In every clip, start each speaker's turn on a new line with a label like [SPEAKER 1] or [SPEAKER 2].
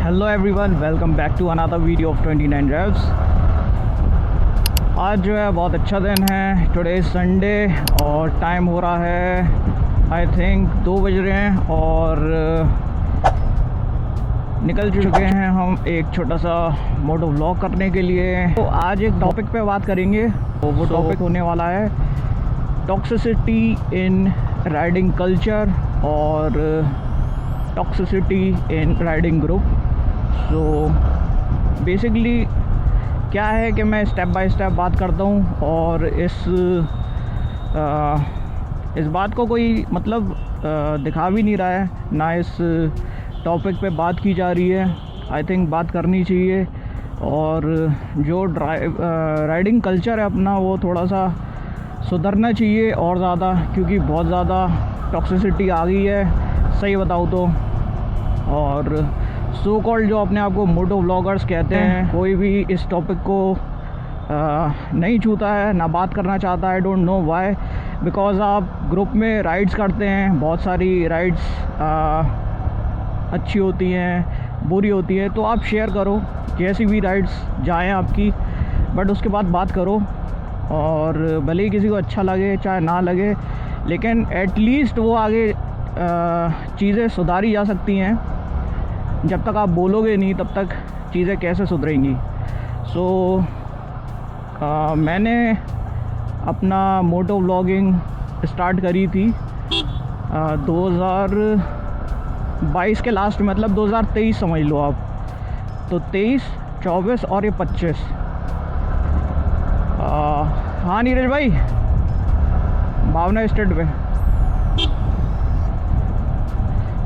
[SPEAKER 1] Hello everyone, welcome back to another video of 29 drives. आज जो है बहुत अच्छा दिन है। टुडे इज़ संडे और टाइम हो रहा है आई थिंक 2 बज रहे हैं और निकल चुके हैं हम एक छोटा सा मोटो व्लॉग करने के लिए। तो आज एक टॉपिक पे बात करेंगे। तो वो टॉपिक होने वाला है टॉक्सिसिटी इन राइडिंग कल्चर और टॉक्सिसिटी इन राइडिंग ग्रुप। तो बेसिकली क्या है कि मैं स्टेप बाय स्टेप बात करता हूँ और इस बात को कोई मतलब दिखा भी नहीं रहा है, ना इस टॉपिक पे बात की जा रही है। आई थिंक बात करनी चाहिए और जो राइडिंग कल्चर है अपना वो थोड़ा सा सुधरना चाहिए और ज़्यादा, क्योंकि बहुत ज़्यादा टॉक्सिसिटी आ गई है सही बताऊँ तो। और सो कॉल्ड जो अपने आप को मोटो व्लॉगर्स कहते हैं, कोई भी इस टॉपिक को नहीं छूता है, ना बात करना चाहता है। I don't know why, because आप ग्रुप में राइड्स करते हैं, बहुत सारी राइड्स अच्छी होती हैं, बुरी होती हैं, तो आप शेयर करो कैसी भी राइड्स जाएं आपकी, बट उसके बाद बात करो। और भले ही किसी को अच्छा लगे चाहे ना लगे, लेकिन एटलीस्ट वो आगे चीज़ें सुधारी जा सकती हैं। जब तक आप बोलोगे नहीं तब तक चीज़ें कैसे सुधरेंगी। मैंने अपना मोटो व्लॉगिंग स्टार्ट करी थी 2022 के लास्ट, मतलब 2023 समझ लो आप। तो 23, 24 और ये 25। हाँ नीरज भाई, भावना स्टेट पे।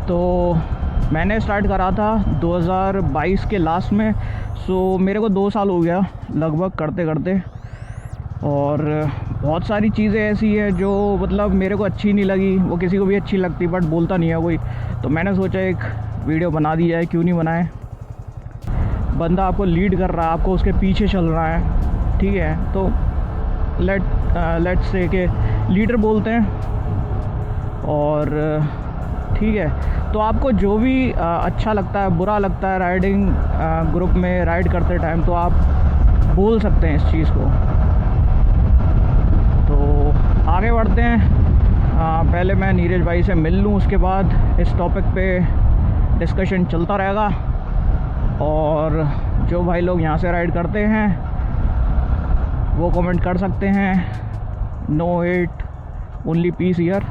[SPEAKER 1] तो मैंने स्टार्ट करा था 2022 के लास्ट में। मेरे को 2 साल हो गया लगभग करते करते। और बहुत सारी चीज़ें ऐसी है जो मतलब मेरे को अच्छी नहीं लगी, वो किसी को भी अच्छी लगती, बट बोलता नहीं है कोई। तो मैंने सोचा एक वीडियो बना दी जाए, क्यों नहीं बनाए। बंदा आपको लीड कर रहा है, आपको उसके पीछे चल रहा है, ठीक है। तो लेट्स से के लीडर बोलते हैं। और ठीक है, तो आपको जो भी अच्छा लगता है, बुरा लगता है राइडिंग ग्रुप में राइड करते टाइम, तो आप बोल सकते हैं इस चीज़ को। तो आगे बढ़ते हैं। पहले मैं नीरज भाई से मिल लूँ, उसके बाद इस टॉपिक पे डिस्कशन चलता रहेगा। और जो भाई लोग यहाँ से राइड करते हैं वो कमेंट कर सकते हैं, no hate only peace here.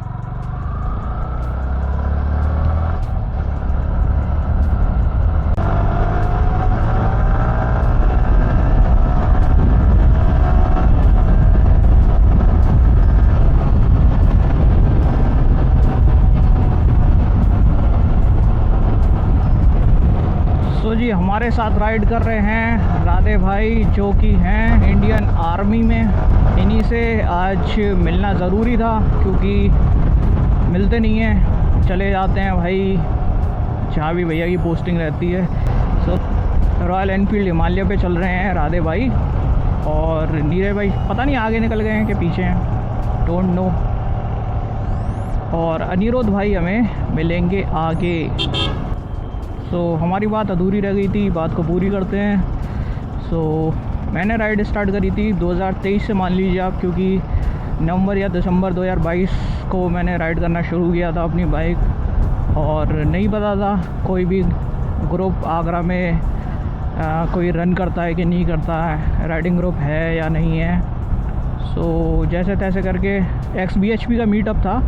[SPEAKER 1] जी हमारे साथ राइड कर रहे हैं राधे भाई, जो कि हैं इंडियन आर्मी में। इन्हीं से आज मिलना ज़रूरी था, क्योंकि मिलते नहीं हैं, चले जाते हैं भाई जहाँ भी भैया की पोस्टिंग रहती है। रॉयल एनफील्ड हिमालय पे चल रहे हैं राधे भाई। और नीरज भाई पता नहीं आगे निकल गए हैं कि पीछे हैं, डोंट नो। और अनिरुद्ध भाई हमें मिलेंगे आगे। हमारी बात अधूरी रह गई थी, बात को पूरी करते हैं। मैंने राइड स्टार्ट करी थी 2023 से मान लीजिए आप, क्योंकि नवंबर या दिसंबर 2022 को मैंने राइड करना शुरू किया था अपनी बाइक। और नहीं पता था कोई भी ग्रुप आगरा में कोई रन करता है कि नहीं करता है, राइडिंग ग्रुप है या नहीं है। जैसे तैसे करके XBHP का मीटअप था।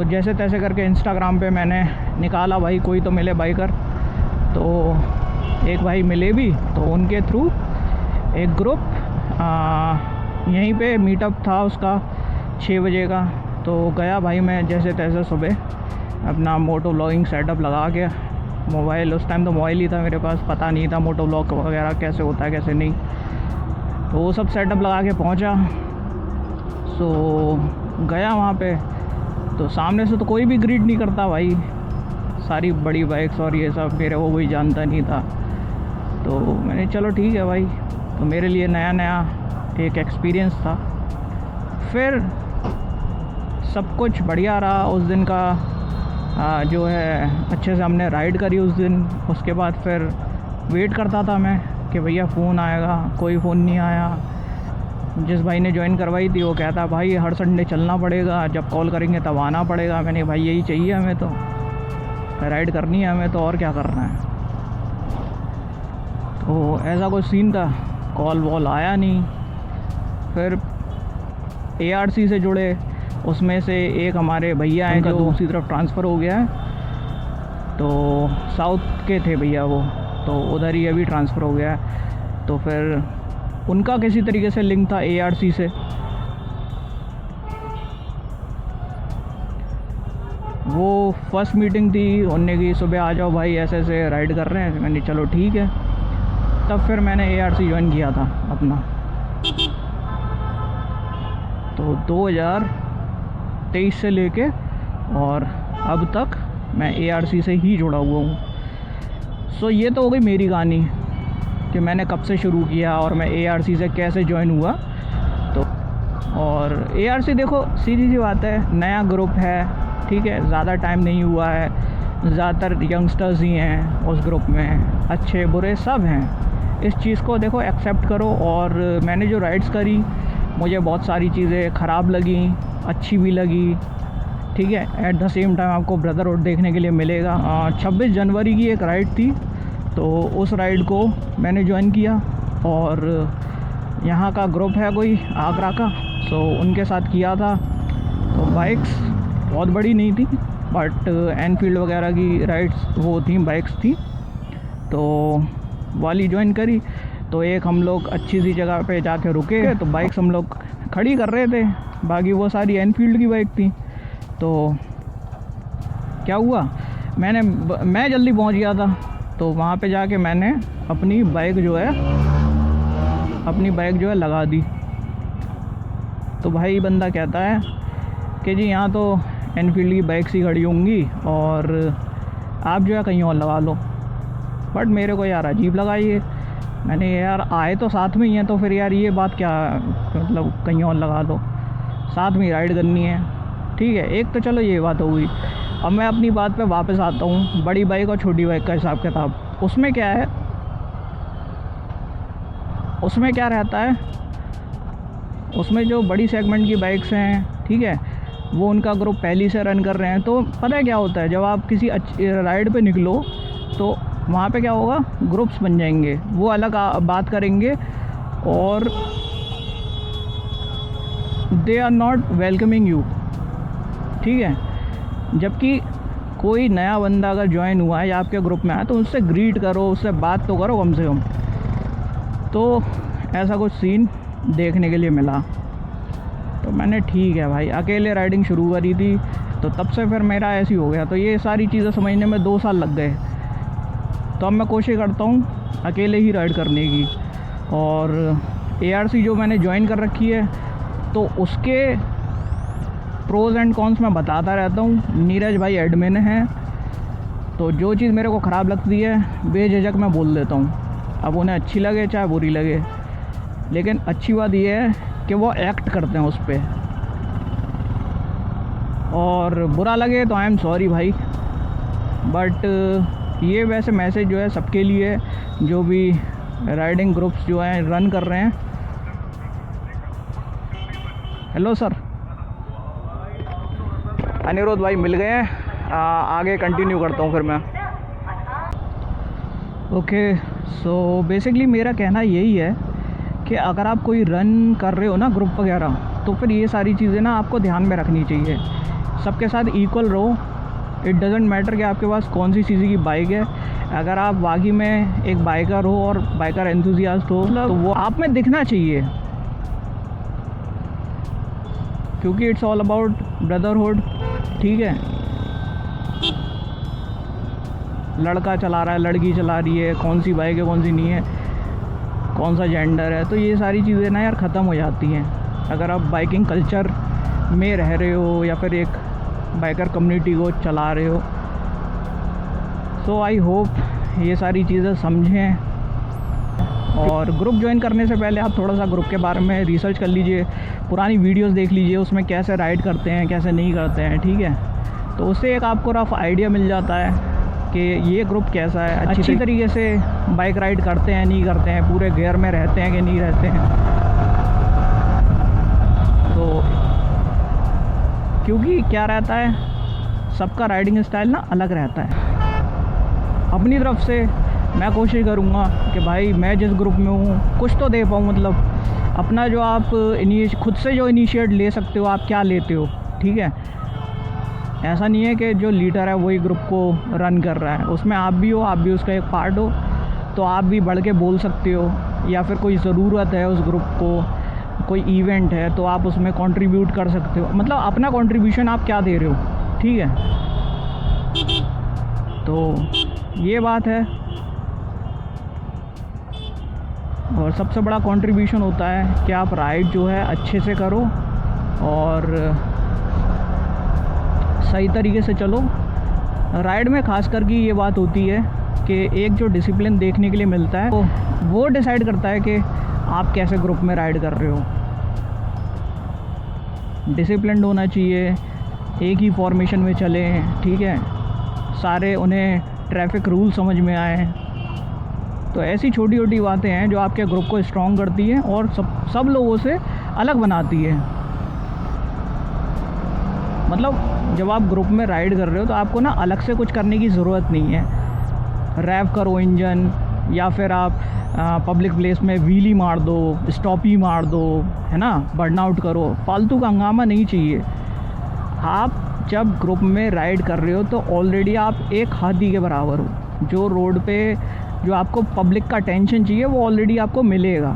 [SPEAKER 1] जैसे तैसे करके इंस्टाग्राम पे मैंने निकाला भाई कोई तो मिले बाइकर। तो एक भाई मिले भी, तो उनके थ्रू एक ग्रुप यहीं पे मीटअप था उसका 6 बजे का। तो गया भाई मैं जैसे तैसे सुबह अपना मोटो व्लॉगिंग सेटअप लगा के, मोबाइल उस टाइम तो मोबाइल ही था मेरे पास, पता नहीं था मोटो व्लॉग वगैरह कैसे होता है कैसे नहीं। तो वो सब सेटअप लगा के पहुंचा। गया वहाँ पे, तो सामने से तो कोई भी ग्रीट नहीं करता भाई, सारी बड़ी बाइक्स और ये सब, मेरे को कोई जानता नहीं था। तो मैंने चलो ठीक है भाई, तो मेरे लिए नया नया एक एक्सपीरियंस था। फिर सब कुछ बढ़िया रहा उस दिन का। जो है अच्छे से हमने राइड करी उस दिन। उसके बाद फिर वेट करता था मैं कि भैया फ़ोन आएगा, कोई फ़ोन नहीं आया। जिस भाई ने ज्वाइन करवाई थी वो कहता भाई हर संडे चलना पड़ेगा, जब कॉल करेंगे तब आना पड़ेगा। मैंने भाई यही चाहिए हमें, तो राइड करनी है हमें, तो और क्या करना है। तो ऐसा कुछ सीन था, कॉल वॉल आया नहीं। फिर ARC से जुड़े, उसमें से एक हमारे भैया हैं जो दूसरी तरफ ट्रांसफ़र हो गया है, तो साउथ के थे भैया वो, तो उधर ही अभी ट्रांसफ़र हो गया है। तो फिर उनका किसी तरीके से लिंक था ARC से। वो फर्स्ट मीटिंग थी, उनने की सुबह आ जाओ भाई ऐसे ऐसे राइड कर रहे हैं। मैंने चलो ठीक है। तब फिर मैंने ARC ज्वाइन किया था अपना। तो 2023 से लेके और अब तक मैं ARC से ही जुड़ा हुआ हूँ। सो ये तो हो गई मेरी कहानी कि मैंने कब से शुरू किया और मैं ARC से कैसे ज्वाइन हुआ। तो और ARC देखो सीधी सी बात है, नया ग्रुप है, ठीक है, ज़्यादा टाइम नहीं हुआ है, ज़्यादातर यंगस्टर्स ही हैं उस ग्रुप में, अच्छे बुरे सब हैं। इस चीज़ को देखो एक्सेप्ट करो। और मैंने जो राइड्स करी, मुझे बहुत सारी चीज़ें ख़राब लगी, अच्छी भी लगी, ठीक है। एट द सेम टाइम आपको ब्रदरहुड देखने के लिए मिलेगा। 26 जनवरी की एक राइड थी, तो उस राइड को मैंने ज्वाइन किया। और यहाँ का ग्रुप है कोई आगरा का, सो उनके साथ किया था। तो बाइक्स बहुत बड़ी नहीं थी, बट एनफील्ड वगैरह की राइड्स वो थी, बाइक्स थी, तो वाली ज्वाइन करी। तो एक हम लोग अच्छी सी जगह पे जाके रुके, तो बाइक्स हम लोग खड़ी कर रहे थे, बाकी वो सारी एनफील्ड की बाइक थी। तो क्या हुआ, मैं जल्दी पहुंच गया था, तो वहाँ पे जाके मैंने अपनी बाइक जो है लगा दी। तो भाई बंदा कहता है कि जी यहाँ तो एनफील्ड की बाइक्स ही खड़ी होंगी और आप जो है कहीं और लगा लो। बट मेरे को यार अजीब लगा ये। मैंने यार आए तो साथ में ही हैं, तो फिर यार ये बात क्या, मतलब कहीं और लगा दो, साथ में राइड करनी है, ठीक है। एक तो चलो ये बात हो गई। अब मैं अपनी बात पे वापस आता हूँ, बड़ी बाइक और छोटी बाइक का हिसाब किताब। उसमें क्या है, उसमें क्या रहता है, उसमें जो बड़ी सेगमेंट की बाइक्स हैं, ठीक है, वो उनका ग्रुप पहले से रन कर रहे हैं। तो पता है क्या होता है, जब आप किसी अच्छी राइड पे निकलो तो वहाँ पे क्या होगा, ग्रुप्स बन जाएंगे, वो अलग बात करेंगे और they are not welcoming you, ठीक है। जबकि कोई नया बंदा अगर ज्वाइन हुआ है या आपके ग्रुप में आया, तो उससे ग्रीट करो, उससे बात तो करो कम से कम। तो ऐसा कुछ सीन देखने के लिए मिला। तो मैंने ठीक है भाई, अकेले राइडिंग शुरू करी थी, तो तब से फिर मेरा ऐसे ही हो गया। तो ये सारी चीज़ें समझने में 2 साल लग गए। तो अब मैं कोशिश करता हूँ अकेले ही राइड करने की। और ARC जो मैंने ज्वाइन कर रखी है, तो उसके प्रोज़ एंड कॉन्स मैं बताता रहता हूँ। नीरज भाई एडमिन हैं, तो जो चीज़ मेरे को ख़राब लगती है बेझिझक मैं बोल देता हूँ। अब उन्हें अच्छी लगे चाहे बुरी लगे, लेकिन अच्छी बात यह है कि वो एक्ट करते हैं उस पर। और बुरा लगे तो आई एम सॉरी भाई। बट ये वैसे मैसेज जो है सबके लिए, जो भी राइडिंग ग्रुप्स जो हैं रन कर रहे हैं। हेलो सर, अनिरुद्ध भाई मिल गए हैं, आगे कंटिन्यू करता हूँ फिर मैं। ओके, सो बेसिकली मेरा कहना यही है कि अगर आप कोई रन कर रहे हो ना ग्रुप वगैरह, तो फिर ये सारी चीज़ें ना आपको ध्यान में रखनी चाहिए। सबके साथ इक्वल रहो। इट डजेंट मैटर कि आपके पास कौन सी चीज़ की बाइक है। अगर आप वाकई में एक बाइकर हो और बाइकर एंथुसियास्ट हो, तो वो आप में दिखना चाहिए, क्योंकि इट्स ऑल अबाउट ब्रदरहुड, ठीक है। लड़का चला रहा है, लड़की चला रही है, कौन सी बाइक है कौन सी नहीं है, कौन सा जेंडर है, तो ये सारी चीज़ें ना यार ख़त्म हो जाती हैं अगर आप बाइकिंग कल्चर में रह रहे हो या फिर एक बाइकर कम्युनिटी को चला रहे हो। सो आई होप ये सारी चीज़ें समझें। और ग्रुप ज्वाइन करने से पहले आप थोड़ा सा ग्रुप के बारे में रिसर्च कर लीजिए, पुरानी वीडियोस देख लीजिए, उसमें कैसे राइड करते हैं कैसे नहीं करते हैं, ठीक है। तो उससे एक आपको रफ आइडिया मिल जाता है कि ये ग्रुप कैसा है, अच्छी तरीके से बाइक राइड करते हैं नहीं करते हैं, पूरे गियर में रहते हैं कि नहीं रहते हैं। तो क्योंकि क्या रहता है, सबका राइडिंग स्टाइल ना अलग रहता है। अपनी तरफ से मैं कोशिश करूँगा कि भाई मैं जिस ग्रुप में हूँ कुछ तो दे पाऊँ, मतलब अपना जो आप खुद से जो इनिशिएट ले सकते हो आप क्या लेते हो, ठीक है। ऐसा नहीं है कि जो लीडर है वही ग्रुप को रन कर रहा है, उसमें आप भी हो, आप भी उसका एक पार्ट हो, तो आप भी बढ़ के बोल सकते हो। या फिर कोई ज़रूरत है उस ग्रुप को, कोई इवेंट है तो आप उसमें कंट्रीब्यूट कर सकते हो, मतलब अपना कंट्रीब्यूशन आप क्या दे रहे हो, ठीक है। तो ये बात है। और सबसे बड़ा कंट्रीब्यूशन होता है कि आप राइड जो है अच्छे से करो और सही तरीके से चलो। राइड में खास करके ये बात होती है कि एक जो डिसिप्लिन देखने के लिए मिलता है वो डिसाइड करता है कि आप कैसे ग्रुप में राइड कर रहे हो। डिसिप्लिन होना चाहिए, एक ही फॉर्मेशन में चलें, ठीक है, सारे उन्हें ट्रैफिक रूल समझ में आए। तो ऐसी छोटी छोटी बातें हैं जो आपके ग्रुप को स्ट्रॉन्ग करती है और सब लोगों से अलग बनाती है। मतलब जब आप ग्रुप में राइड कर रहे हो तो आपको ना अलग से कुछ करने की ज़रूरत नहीं है। रैव करो इंजन, या फिर आप पब्लिक प्लेस में व्हीली मार दो, स्टॉपी मार दो, है ना, बर्नआउट करो, फालतू का हंगामा नहीं चाहिए। आप जब ग्रुप में राइड कर रहे हो तो ऑलरेडी आप एक हाथी के बराबर हो। जो रोड पे जो आपको पब्लिक का अटेंशन चाहिए वो ऑलरेडी आपको मिलेगा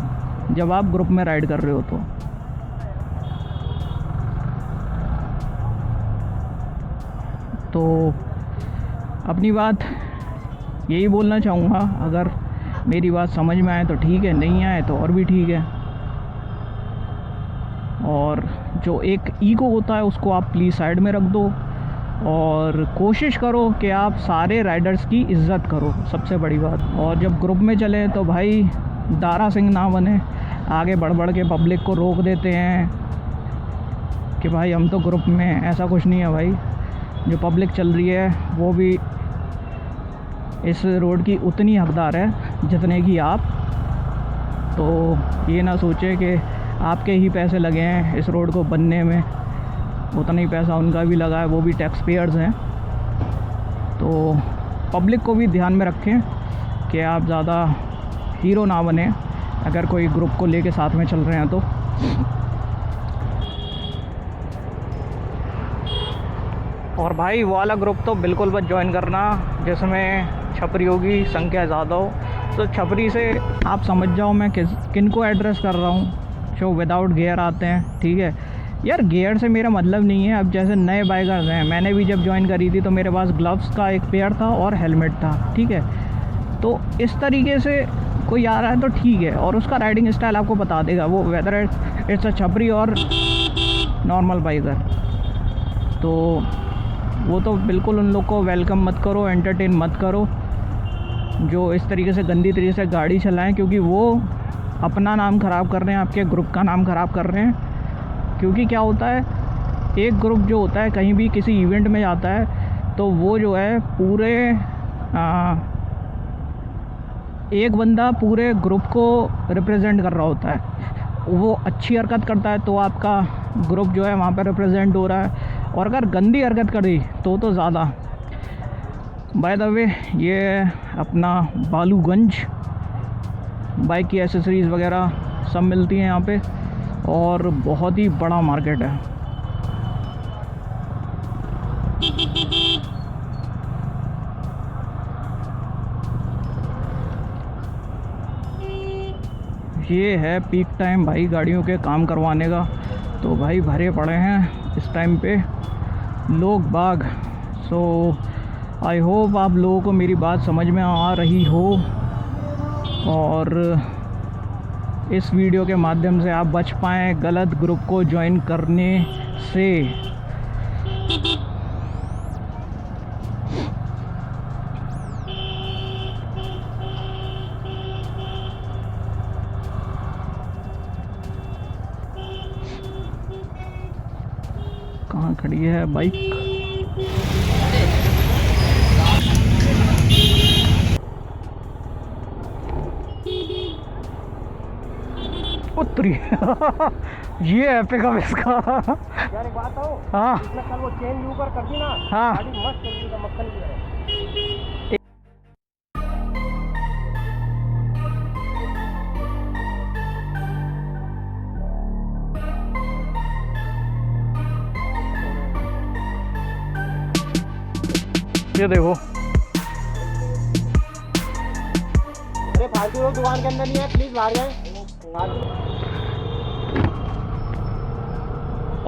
[SPEAKER 1] जब आप ग्रुप में राइड कर रहे हो। तो अपनी बात यही बोलना चाहूँगा, अगर मेरी बात समझ में आए तो ठीक है, नहीं आए तो और भी ठीक है। और जो एक ईगो होता है उसको आप प्लीज़ साइड में रख दो और कोशिश करो कि आप सारे राइडर्स की इज़्ज़त करो, सबसे बड़ी बात। और जब ग्रुप में चलें तो भाई दारा सिंह ना बने, आगे बढ़ बढ़ के पब्लिक को रोक देते हैं कि भाई हम तो ग्रुप में। ऐसा कुछ नहीं है भाई, जो पब्लिक चल रही है वो भी इस रोड की उतनी हकदार है जितने की आप। तो ये ना सोचे कि आपके ही पैसे लगे हैं इस रोड को बनने में, उतना ही पैसा उनका भी लगा है, वो भी टैक्स पेयर्स हैं। तो पब्लिक को भी ध्यान में रखें कि आप ज़्यादा हीरो ना बने अगर कोई ग्रुप को लेके साथ में चल रहे हैं तो। और भाई वो वाला ग्रुप तो बिल्कुल बस ज्वाइन करना जिसमें छपरियों की संख्या ज़्यादा हो। तो छपरी से आप समझ जाओ मैं किन को एड्रेस कर रहा हूँ, जो विदाउट गियर आते हैं, ठीक है। यार गियर से मेरा मतलब नहीं है, अब जैसे नए बाइकर्स हैं, मैंने भी जब ज्वाइन करी थी तो मेरे पास ग्लव्स का एक पेयर था और हेलमेट था, ठीक है। तो इस तरीके से कोई आ रहा है तो ठीक है, और उसका राइडिंग स्टाइल आपको बता देगा वो, वेदर इट्स अ छपरी और नॉर्मल बाइकर। तो वो तो बिल्कुल उन लोग को वेलकम मत करो, एंटरटेन मत करो जो इस तरीके से गंदी तरीके से गाड़ी चलाएं, क्योंकि वो अपना नाम ख़राब कर रहे हैं, आपके ग्रुप का नाम ख़राब कर रहे हैं। क्योंकि क्या होता है, एक ग्रुप जो होता है कहीं भी किसी इवेंट में जाता है तो वो जो है पूरे एक बंदा पूरे ग्रुप को रिप्रेजेंट कर रहा होता है। वो अच्छी हरकत करता है तो आपका ग्रुप जो है वहाँ पर रिप्रेजेंट हो रहा है, और अगर गंदी हरकत करी तो ज़्यादा। बाय द वे ये अपना बालूगंज बाइक की एसेसरीज़ वगैरह सब मिलती हैं यहाँ पे, और बहुत ही बड़ा मार्केट है। ये है पीक टाइम भाई गाड़ियों के काम करवाने का, तो भाई भरे पड़े हैं इस टाइम पे लोग बाग। सो आई होप आप लोगों को मेरी बात समझ में आ रही हो, और इस वीडियो के माध्यम से आप बच पाएँ गलत ग्रुप को ज्वाइन करने से। कहाँ खड़ी है बाइक? उत्तरी ये है पिकअप इसका।
[SPEAKER 2] यार एक बात हो,
[SPEAKER 1] हाँ
[SPEAKER 2] इसमें कल वो चेन ऊपर कर दी ना,
[SPEAKER 1] हाँ
[SPEAKER 2] गाड़ी मस्त चल रही है, मक्खन की तरह।
[SPEAKER 1] ये देखो,
[SPEAKER 2] अरे फालतू लोग दुकान के अंदर नहीं है, प्लीज बाहर जाए।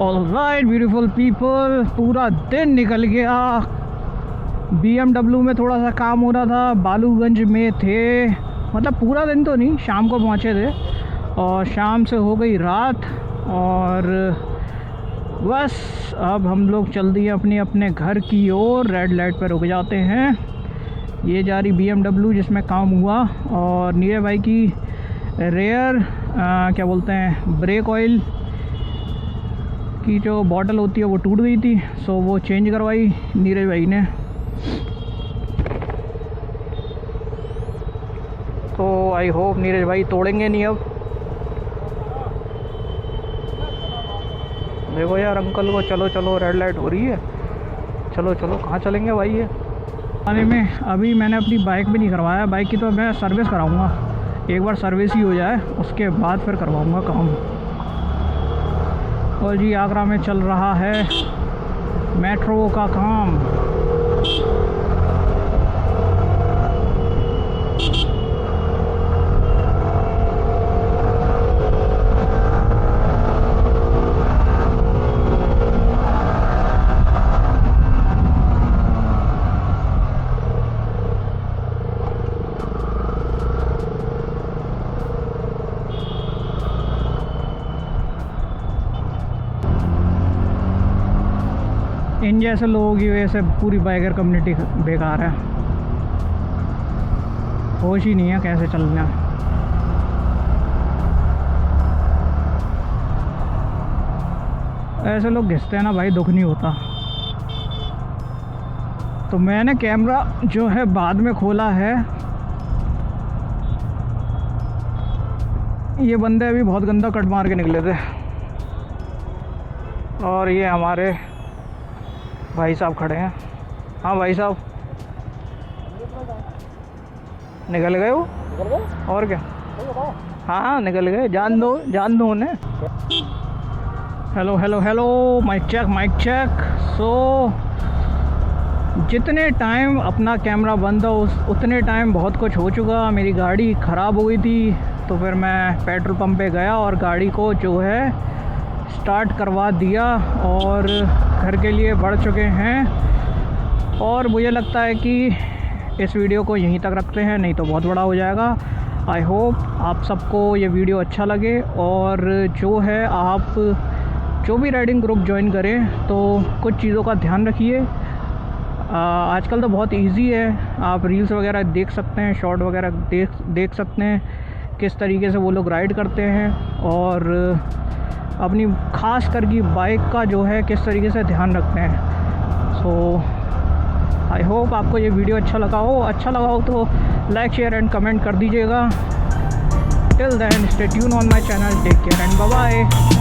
[SPEAKER 1] ऑलराइट ब्यूटीफुल पीपल, पूरा दिन निकल गया। BMW में थोड़ा सा काम हो रहा था, बालूगंज में थे, मतलब पूरा दिन तो नहीं, शाम को पहुँचे थे और शाम से हो गई रात और बस अब हम लोग चल दिए अपने अपने घर की ओर। रेड लाइट पर रुक जाते हैं। ये जा रही BMW जिसमें काम हुआ और नीरज भाई की रेयर क्या बोलते हैं ब्रेक ऑयल की जो बॉटल होती है वो टूट गई थी, सो वो चेंज करवाई नीरज भाई ने। तो आई होप नीरज भाई तोड़ेंगे नहीं अब। देखो यार अंकल को, चलो चलो रेड लाइट हो रही है, चलो चलो। कहाँ चलेंगे भाई ये आने में? अभी मैंने अपनी बाइक भी नहीं करवाया, बाइक की तो मैं सर्विस कराऊंगा, एक बार सर्विस ही हो जाए उसके बाद फिर करवाऊंगा काम। और जी आगरा में चल रहा है मेट्रो का काम। इन जैसे लोगों की वजह से पूरी बाइकर कम्युनिटी बेकार है, होश ही नहीं है कैसे चलना। ऐसे लोग घिसते हैं ना भाई, दुख नहीं होता। तो मैंने कैमरा जो है बाद में खोला है। ये बंदे अभी बहुत गंदा कट मार के निकले थे और ये हमारे भाई साहब खड़े हैं। हाँ भाई साहब निकल गए वो, और क्या। हाँ निकल गए, जान दो उन्हें। Hello hello hello, mike check. So जितने टाइम अपना कैमरा बंद हो उतने टाइम बहुत कुछ हो चुका। मेरी गाड़ी ख़राब हो गई थी तो फिर मैं पेट्रोल पंप पे गया और गाड़ी को जो है स्टार्ट करवा दिया और घर के लिए बढ़ चुके हैं। और मुझे लगता है कि इस वीडियो को यहीं तक रखते हैं, नहीं तो बहुत बड़ा हो जाएगा। आई होप आप सबको ये वीडियो अच्छा लगे और जो है आप जो भी राइडिंग ग्रुप ज्वाइन करें तो कुछ चीज़ों का ध्यान रखिए। आजकल तो बहुत इजी है, आप रील्स वगैरह देख सकते हैं, शॉर्ट वगैरह देख सकते हैं किस तरीके से वो लोग राइड करते हैं और अपनी ख़ास करके बाइक का जो है किस तरीके से ध्यान रखते हैं। सो आई होप आपको ये वीडियो अच्छा लगा हो तो लाइक शेयर एंड कमेंट कर दीजिएगा। Till then stay tune on my channel, take care and bye bye.